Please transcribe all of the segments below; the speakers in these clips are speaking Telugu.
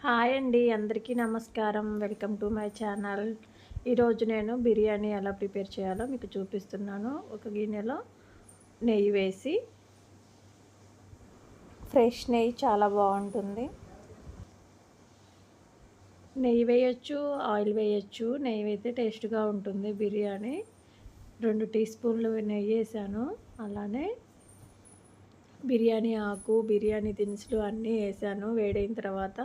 హాయ్ అండి, అందరికీ నమస్కారం. Welcome to my channel. ఈరోజు నేను బిర్యానీ ఎలా ప్రిపేర్ చేయాలో మీకు చూపిస్తున్నాను. ఒక గిన్నెలో నెయ్యి వేసి, ఫ్రెష్ నెయ్యి చాలా బాగుంటుంది. నెయ్యి వేయచ్చు, ఆయిల్ వేయచ్చు. నెయ్యి అయితే టేస్ట్గా ఉంటుంది బిర్యానీ. 2 టీ స్పూన్లు నెయ్యి వేసాను. అలానే బిర్యానీ ఆకు, బిర్యానీ దినుసులు అన్నీ వేసాను. వేడైన తర్వాత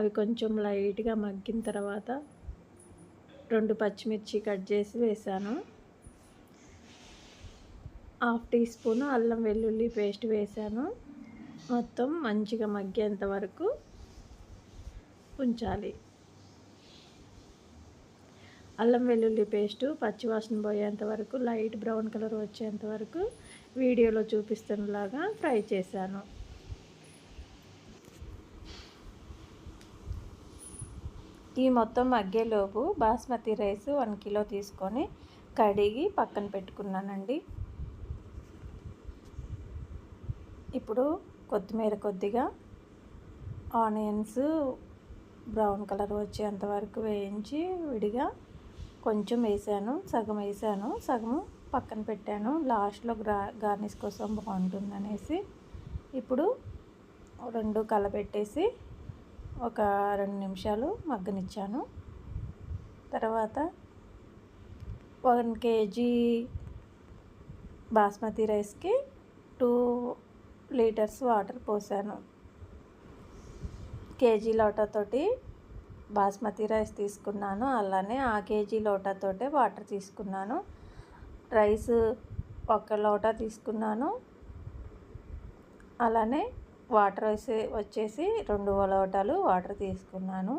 అవి కొంచెం లైట్గా మగ్గిన తర్వాత 2 పచ్చిమిర్చి కట్ చేసి వేసాను. హాఫ్ టీ స్పూన్ అల్లం వెల్లుల్లి పేస్ట్ వేసాను. మొత్తం మంచిగా మగ్గేంత వరకు ఉంచాలి. అల్లం వెల్లుల్లి పేస్టు పచ్చివాసన పోయేంత వరకు, లైట్ బ్రౌన్ కలర్ వచ్చేంత వరకు వీడియోలో చూపిస్తున్నలాగా ఫ్రై చేశాను. ఈ మొత్తం మగ్గేలోపు బాస్మతి రైస్ 1 కిలో తీసుకొని కడిగి పక్కన పెట్టుకున్నానండి. ఇప్పుడు కొత్తిమీర కొద్దిగా, ఆనియన్స్ బ్రౌన్ కలర్ వచ్చేంత వరకు వేయించి విడిగా కొంచెం వేసాను, సగం వేసాను, సగం పక్కన పెట్టాను. లాస్ట్లో గార్నిష్ కోసం బాగుంటుందనేసి. ఇప్పుడు 2 కలపెట్టేసి ఒక 2 నిమిషాలు మగ్గనిచ్చాను. తర్వాత 1 కేజీ బాస్మతి రైస్కి 2 లీటర్స్ వాటర్ పోసాను. కేజీ లోటాతోటి బాస్మతి రైస్ తీసుకున్నాను. అలానే ఆ కేజీ లోటాతోటే వాటర్ తీసుకున్నాను. రైస్ 1 లోటా తీసుకున్నాను. అలానే వాటర్ వచ్చేసి 2 లోటాలు వాటర్ తీసుకున్నాను.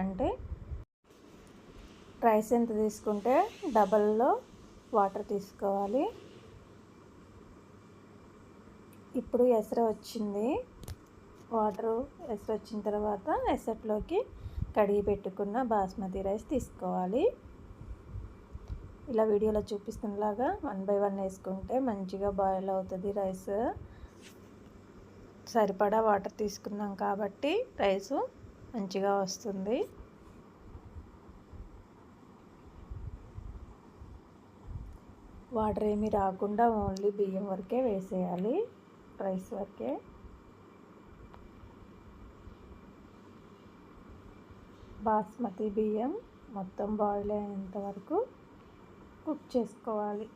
అంటే రైస్ ఎంత తీసుకుంటే డబల్లో వాటర్ తీసుకోవాలి. ఇప్పుడు ఎసరు వచ్చింది. ఎసరు వచ్చిన తర్వాత ఎసట్లోకి కడిగి పెట్టుకున్న బాస్మతి రైస్ తీసుకోవాలి. ఇలా వీడియోలో చూపిస్తున్నలాగా 1 బై 1 వేసుకుంటే మంచిగా బాయిల్ అవుతుంది రైస్. సరిపడా వాటర్ తీసుకున్నాం కాబట్టి రైసు మంచిగా వస్తుంది. వాటర్ ఏమీ రాకుండా ఓన్లీ బియ్యం వరకే వేసేయాలి, రైస్ వరకే. బాస్మతి బియ్యం మొత్తం బాయిల్ అయ్యేంత వరకు కుక్ చేసుకోవాలి.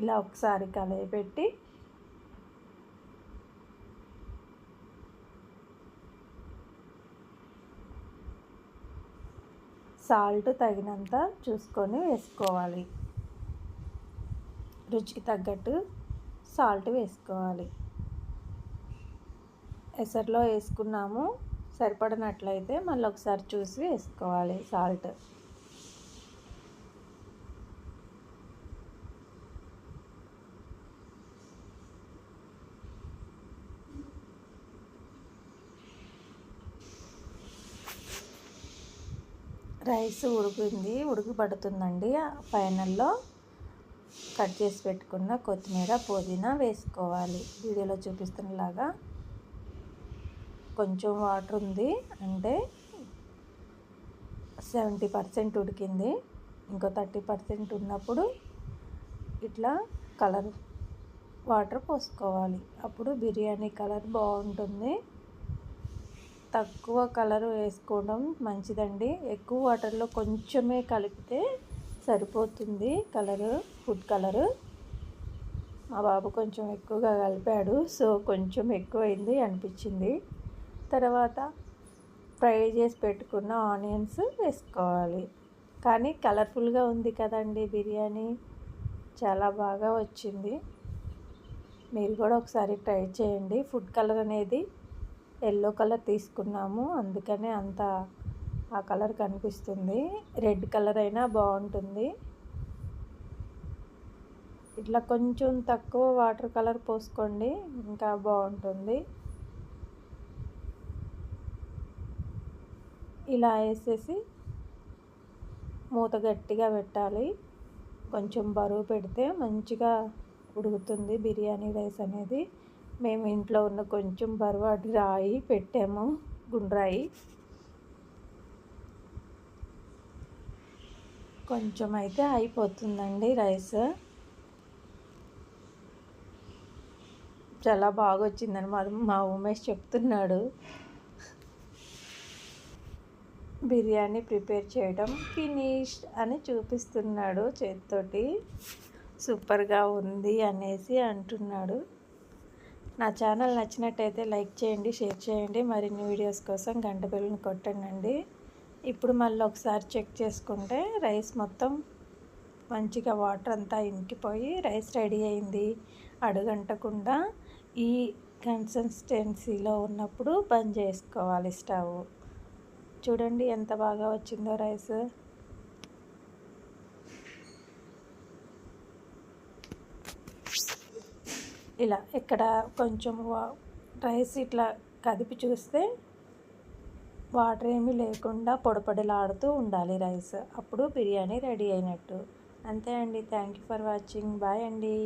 ఇలా ఒకసారి కలయపెట్టి సాల్ట్ తగినంత చూసుకొని వేసుకోవాలి. రుచికి తగ్గట్టు సాల్ట్ వేసుకోవాలి. ఎసర్లో వేసుకున్నాము, సరిపడినట్లయితే మళ్ళీ ఒకసారి చూసి వేసుకోవాలి సాల్ట్. రైస్ ఉడకబడుతుందండి. ఫైనల్లో కట్ చేసి పెట్టుకున్న కొత్తిమీర, పుదీనా వేసుకోవాలి. వీడియోలో చూపిస్తున్నలాగా కొంచెం వాటర్ ఉంది, అంటే 70% ఉడికింది. ఇంకో 30% ఉన్నప్పుడు ఇట్లా కలర్ వాటర్ పోసుకోవాలి. అప్పుడు బిర్యానీ కలర్ బాగుంటుంది. తక్కువ కలర్ వేసుకోవడం మంచిదండి. ఎక్కువ వాటర్లో కొంచెమే కలిపితే సరిపోతుంది ఫుడ్ కలరు. మా బాబు కొంచెం ఎక్కువగా కలిపాడు, సో కొంచెం ఎక్కువైంది అనిపించింది. తర్వాత ఫ్రై చేసి పెట్టుకున్న ఆనియన్స్ వేసుకోవాలి. కానీ కలర్ఫుల్గా ఉంది కదండి బిర్యానీ, చాలా బాగా వచ్చింది. మీరు కూడా ఒకసారి ట్రై చేయండి. ఫుడ్ కలర్ అనేది ఎల్లో కలర్ తీసుకున్నాము, అందుకనే అంత ఆ కలర్ కనిపిస్తుంది. రెడ్ కలర్ అయినా బాగుంటుంది. ఇట్లా కొంచెం తక్కువ వాటర్ కలర్ పోసుకోండి, ఇంకా బాగుంటుంది. ఇలా వేసేసి మూత గట్టిగా పెట్టాలి. కొంచెం బరువు పెడితే మంచిగా ఉడుకుతుంది బిర్యానీ రైస్ అనేది. మేము ఇంట్లో ఉన్న కొంచెం బరువు రాయి పెట్టాము, గుండ్రాయి. కొంచెం అయితే అయిపోతుందండి రైస్. చాలా బాగా వచ్చిందని మా ఉమేష్ చెప్తున్నాడు. బిర్యానీ ప్రిపేర్ చేయడం ఫినిష్డ్ అని చూపిస్తున్నాడు చేతితోటి. సూపర్గా ఉంది అనేసి అంటున్నాడు. నా ఛానల్ నచ్చినట్టయితే లైక్ చేయండి, షేర్ చేయండి. మరిన్ని వీడియోస్ కోసం గంట బెల్లుని కొట్టండి. ఇప్పుడు మళ్ళీ ఒకసారి చెక్ చేసుకుంటే రైస్ మొత్తం మంచిగా వాటర్ అంతా ఇంకిపోయి రైస్ రెడీ అయింది. అడుగంటకుండా ఈ కన్సిస్టెన్సీలో ఉన్నప్పుడు బంద్ చేసుకోవాలి స్టవ్. చూడండి ఎంత బాగా వచ్చిందో రైస్. ఇలా ఇక్కడ కొంచెం రైస్ ఇట్లా కదిపి చూస్తే వాటర్ ఏమీ లేకుండా పొడపొడలాడుతూ ఉండాలి రైస్. అప్పుడు బిర్యానీ రెడీ అయినట్టు. అంతే అండి. Thank you for watching. Bye అండి.